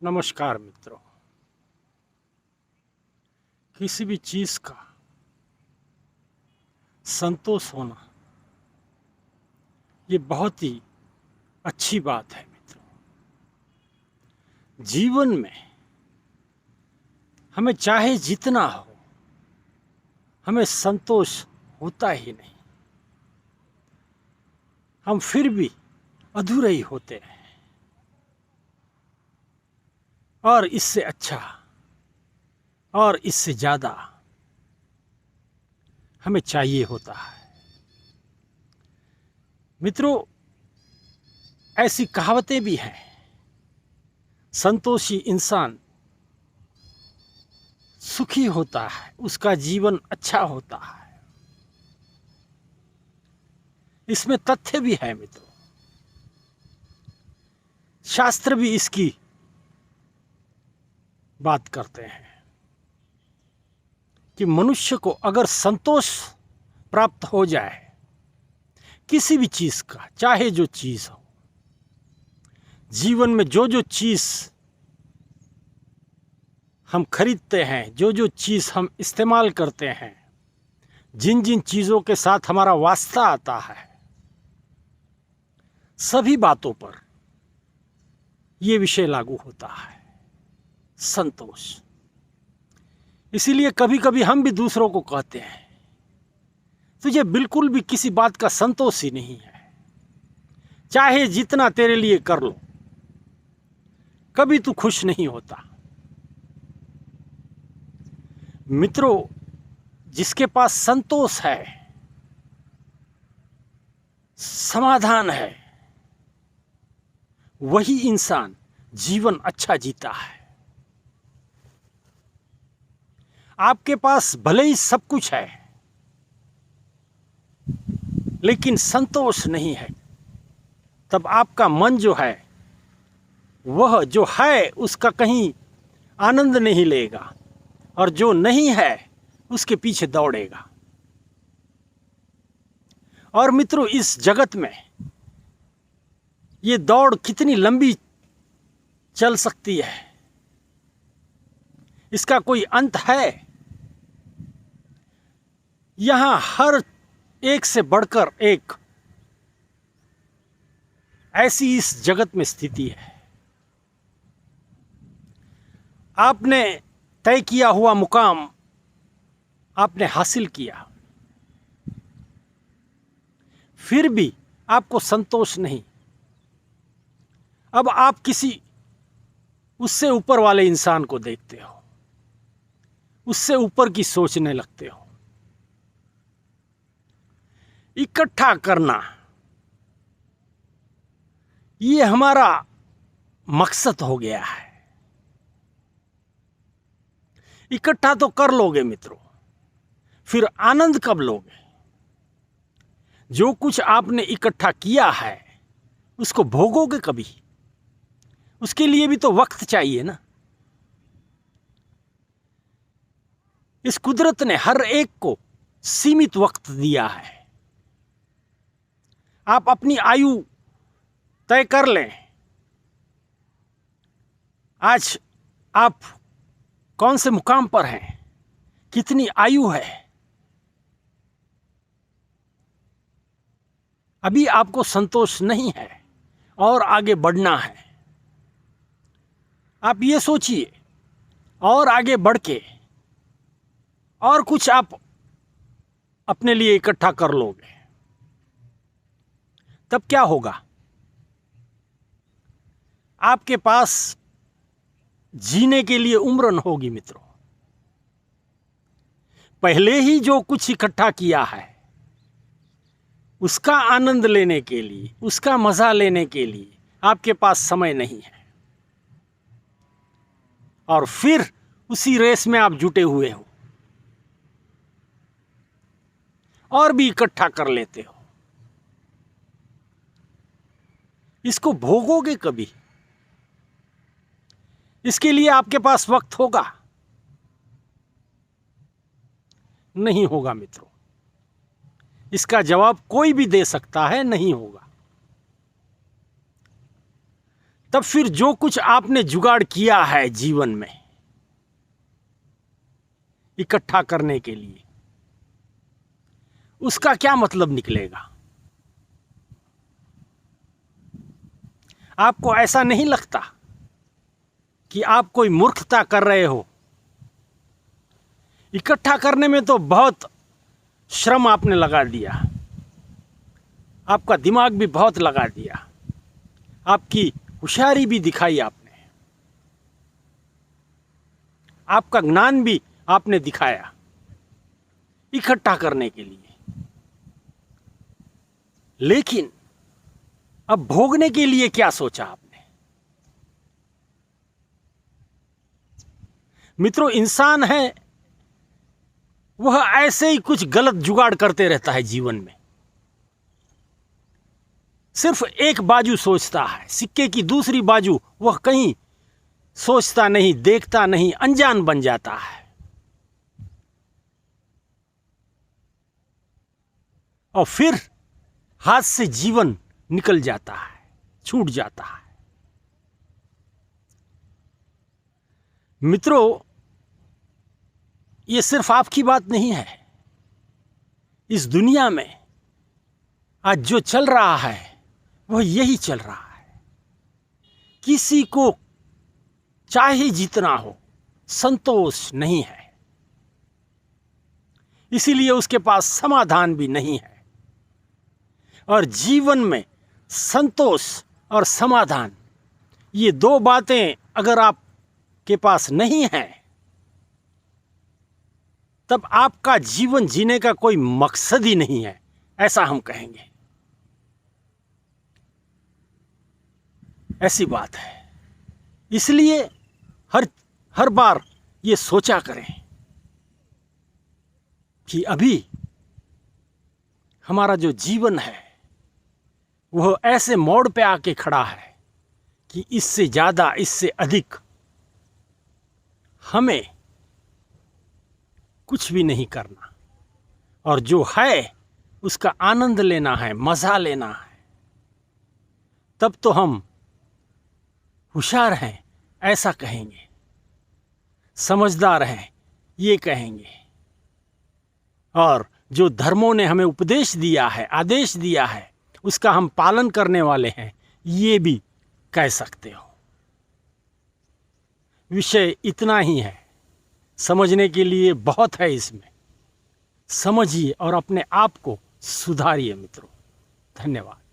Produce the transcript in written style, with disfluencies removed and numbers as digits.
नमस्कार मित्रों। किसी भी चीज का संतोष होना ये बहुत ही अच्छी बात है मित्रों। जीवन में हमें चाहे जितना हो, हमें संतोष होता ही नहीं। हम फिर भी अधूरे ही होते हैं और इससे अच्छा और इससे ज्यादा हमें चाहिए होता है। मित्रों, ऐसी कहावतें भी हैं, संतोषी इंसान सुखी होता है, उसका जीवन अच्छा होता है। इसमें तथ्य भी है मित्रों। शास्त्र भी इसकी बात करते हैं कि मनुष्य को अगर संतोष प्राप्त हो जाए किसी भी चीज का, चाहे जो चीज हो, जीवन में जो जो चीज हम खरीदते हैं, जो जो चीज हम इस्तेमाल करते हैं, जिन जिन चीजों के साथ हमारा वास्ता आता है, सभी बातों पर यह विषय लागू होता है, संतोष। इसीलिए कभी कभी हम भी दूसरों को कहते हैं, तुझे बिल्कुल भी किसी बात का संतोष ही नहीं है, चाहे जितना तेरे लिए कर लो, कभी तू खुश नहीं होता। मित्रों, जिसके पास संतोष है, समाधान है, वही इंसान जीवन अच्छा जीता है। आपके पास भले ही सब कुछ है लेकिन संतोष नहीं है, तब आपका मन जो है वह जो है उसका कहीं आनंद नहीं लेगा और जो नहीं है उसके पीछे दौड़ेगा। और मित्रों, इस जगत में ये दौड़ कितनी लंबी चल सकती है, इसका कोई अंत है? यहां हर एक से बढ़कर एक ऐसी इस जगत में स्थिति है। आपने तय किया हुआ मुकाम आपने हासिल किया, फिर भी आपको संतोष नहीं। अब आप किसी उससे ऊपर वाले इंसान को देखते हो, उससे ऊपर की सोचने लगते हो। इकट्ठा करना ये हमारा मकसद हो गया है। इकट्ठा तो कर लोगे मित्रों, फिर आनंद कब लोगे? जो कुछ आपने इकट्ठा किया है उसको भोगोगे कभी? उसके लिए भी तो वक्त चाहिए ना। इस कुदरत ने हर एक को सीमित वक्त दिया है। आप अपनी आयु तय कर लें, आज आप कौन से मुकाम पर हैं, कितनी आयु है। अभी आपको संतोष नहीं है और आगे बढ़ना है। आप ये सोचिए, और आगे बढ़ के और कुछ आप अपने लिए इकट्ठा कर लोगे, तब क्या होगा? आपके पास जीने के लिए उम्र न होगी मित्रों। पहले ही जो कुछ इकट्ठा किया है उसका आनंद लेने के लिए, उसका मजा लेने के लिए आपके पास समय नहीं है, और फिर उसी रेस में आप जुटे हुए हो और भी इकट्ठा कर लेते हो। इसको भोगोगे कभी? इसके लिए आपके पास वक्त होगा? नहीं होगा मित्रों। इसका जवाब कोई भी दे सकता है, नहीं होगा। तब फिर जो कुछ आपने जुगाड़ किया है जीवन में इकट्ठा करने के लिए, उसका क्या मतलब निकलेगा? आपको ऐसा नहीं लगता कि आप कोई मूर्खता कर रहे हो? इकट्ठा करने में तो बहुत श्रम आपने लगा दिया, आपका दिमाग भी बहुत लगा दिया, आपकी होशियारी भी दिखाई आपने, आपका ज्ञान भी आपने दिखाया इकट्ठा करने के लिए। लेकिन अब भोगने के लिए क्या सोचा आपने? मित्रों, इंसान है वह ऐसे ही कुछ गलत जुगाड़ करते रहता है जीवन में। सिर्फ एक बाजू सोचता है, सिक्के की दूसरी बाजू वह कहीं सोचता नहीं, देखता नहीं, अनजान बन जाता है। और फिर हाथ से जीवन निकल जाता है, छूट जाता है। मित्रों, ये सिर्फ आपकी बात नहीं है। इस दुनिया में आज जो चल रहा है वह यही चल रहा है। किसी को चाहे जितना हो संतोष नहीं है, इसीलिए उसके पास समाधान भी नहीं है। और जीवन में संतोष और समाधान, ये दो बातें अगर आपके पास नहीं है, तब आपका जीवन जीने का कोई मकसद ही नहीं है, ऐसा हम कहेंगे। ऐसी बात है। इसलिए हर बार ये सोचा करें कि अभी हमारा जो जीवन है वह ऐसे मोड़ पे आके खड़ा है कि इससे ज़्यादा, इससे अधिक हमें कुछ भी नहीं करना, और जो है उसका आनंद लेना है, मज़ा लेना है। तब तो हम होशियार हैं ऐसा कहेंगे, समझदार हैं ये कहेंगे, और जो धर्मों ने हमें उपदेश दिया है, आदेश दिया है, उसका हम पालन करने वाले हैं ये भी कह सकते हो। विषय इतना ही है, समझने के लिए बहुत है इसमें। समझिए और अपने आप को सुधारिए मित्रों। धन्यवाद।